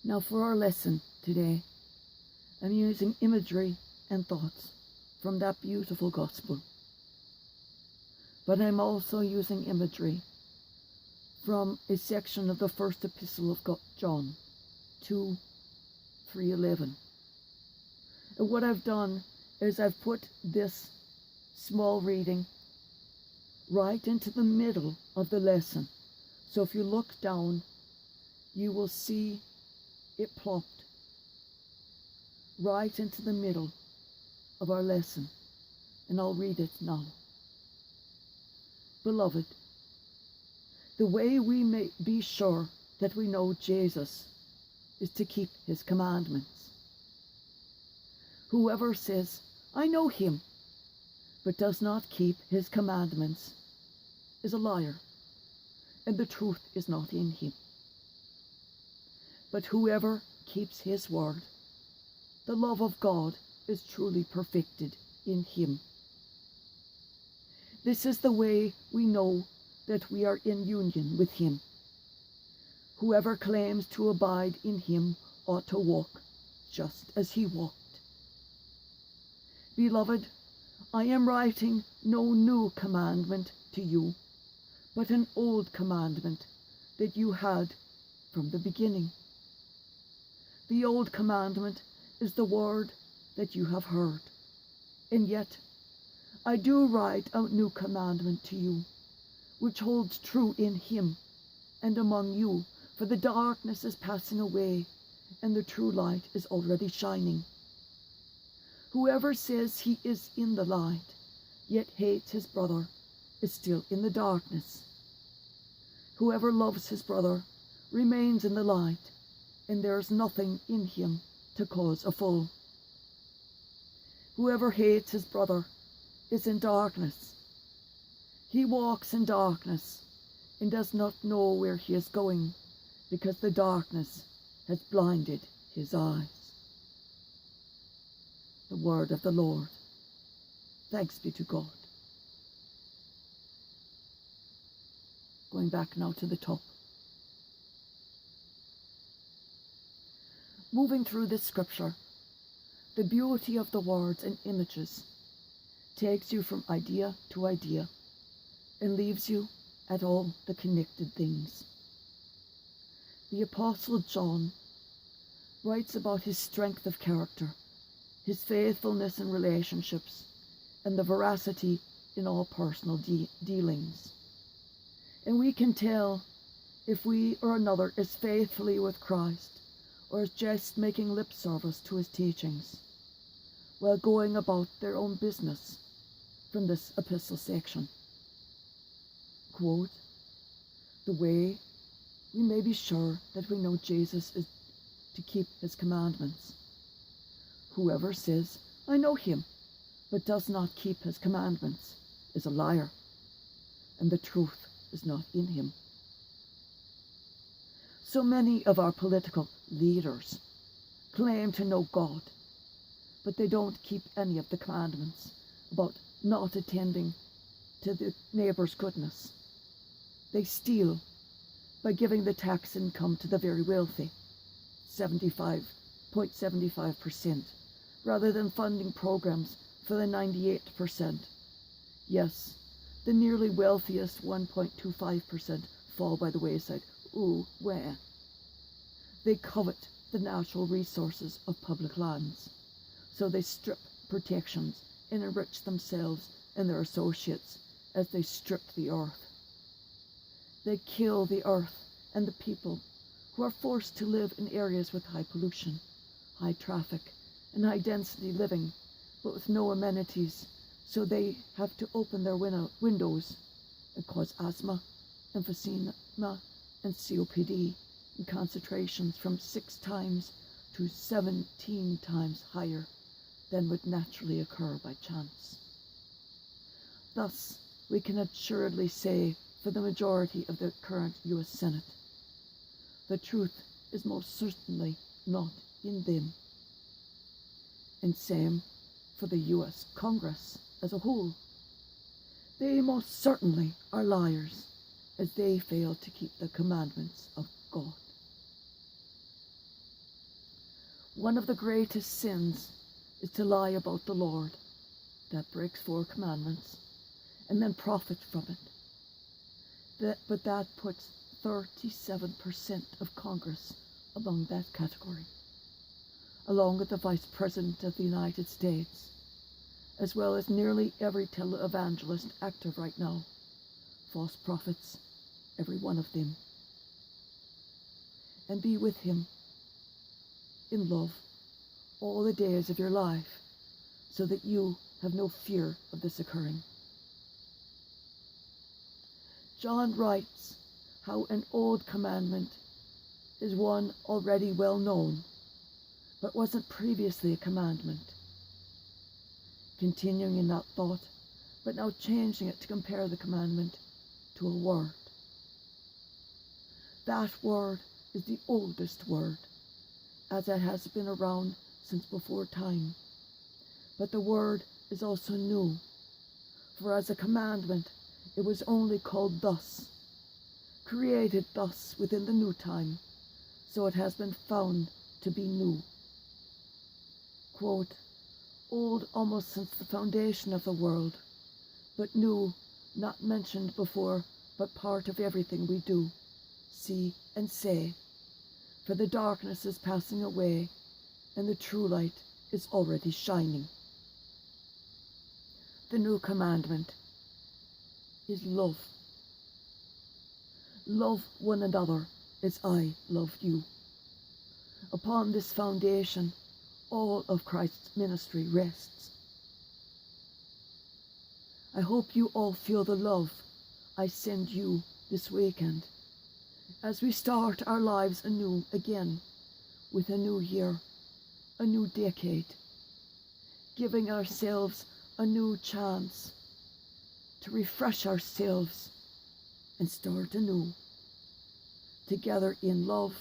Now for our lesson today, I'm using imagery and thoughts from that beautiful gospel. But I'm also using imagery from a section of the first epistle of John 2:3-11. And what I've done is I've put this small reading right into the middle of the lesson. So if you look down, you will see it plopped right into the middle of our lesson. And I'll read it now. Beloved, the way we may be sure that we know Jesus is to keep his commandments. Whoever says, I know him, but does not keep his commandments is a liar, and the truth is not in him. But whoever keeps his word, the love of God is truly perfected in him. This is the way we know that we are in union with him. Whoever claims to abide in him ought to walk just as he walked. Beloved, I am writing no new commandment to you, but an old commandment that you had from the beginning. The old commandment is the word that you have heard, and yet I do write a new commandment to you, which holds true in him and among you, for the darkness is passing away, and the true light is already shining. Whoever says he is in the light, yet hates his brother, is still in the darkness. Whoever loves his brother remains in the light, and there is nothing in him to cause a fall. Whoever hates his brother is in darkness. He walks in darkness and does not know where he is going, because the darkness has blinded his eyes. The word of the Lord. Thanks be to God. Going back now to the top. Moving through this scripture, the beauty of the words and images takes you from idea to idea and leaves you at all the connected things. The Apostle John writes about his strength of character, his faithfulness in relationships, and the veracity in all personal dealings. And we can tell if we or another is faithfully with Christ, or is just making lip service to his teachings, while going about their own business from this epistle section. Quote, the way we may be sure that we know Jesus is to keep his commandments. Whoever says, I know him, but does not keep his commandments is a liar, and the truth is not in him. So many of our political leaders claim to know God, but they don't keep any of the commandments about not attending to the neighbor's goodness. They steal by giving the tax income to the very wealthy, 75.75%, rather than funding programs for the 98%. Yes, the nearly wealthiest 1.25% fall by the wayside. Ooh, where? They covet the natural resources of public lands, so they strip protections and enrich themselves and their associates as they strip the earth. They kill the earth and the people who are forced to live in areas with high pollution, high traffic, and high density living, but with no amenities, so they have to open their windows and cause asthma, emphysema, and COPD in concentrations from 6 times to 17 times higher than would naturally occur by chance. Thus, we can assuredly say for the majority of the current US Senate, the truth is most certainly not in them. And same for the US Congress as a whole. They most certainly are liars, as they fail to keep the commandments of God. One of the greatest sins is to lie about the Lord. That breaks 4 commandments, and then profit from it. But that puts 37% of Congress among that category, along with the Vice President of the United States, as well as nearly every televangelist active right now. False prophets, every one of them. And be with him in love all the days of your life, so that you have no fear of this occurring. John writes how an old commandment is one already well known, but wasn't previously a commandment. Continuing in that thought, but now changing it to compare the commandment to a word. That word is the oldest word, as it has been around since before time. But the word is also new, for as a commandment it was only called thus, created thus within the new time, so it has been found to be new. Quote, old almost since the foundation of the world, but new, not mentioned before, but part of everything we do, see, and say. For the darkness is passing away, and the true light is already shining. The new commandment is love. Love one another as I love you. Upon this foundation, all of Christ's ministry rests. I hope you all feel the love I send you this weekend as we start our lives anew again with a new year, a new decade, giving ourselves a new chance to refresh ourselves and start anew. Together in love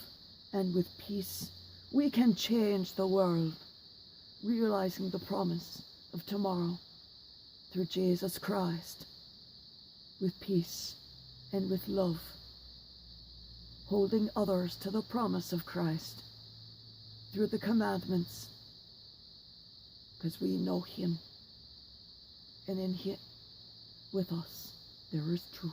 and with peace, we can change the world, realizing the promise of tomorrow through Jesus Christ, with peace and with love, holding others to the promise of Christ through the commandments, because we know him, and in him, with us, there is truth.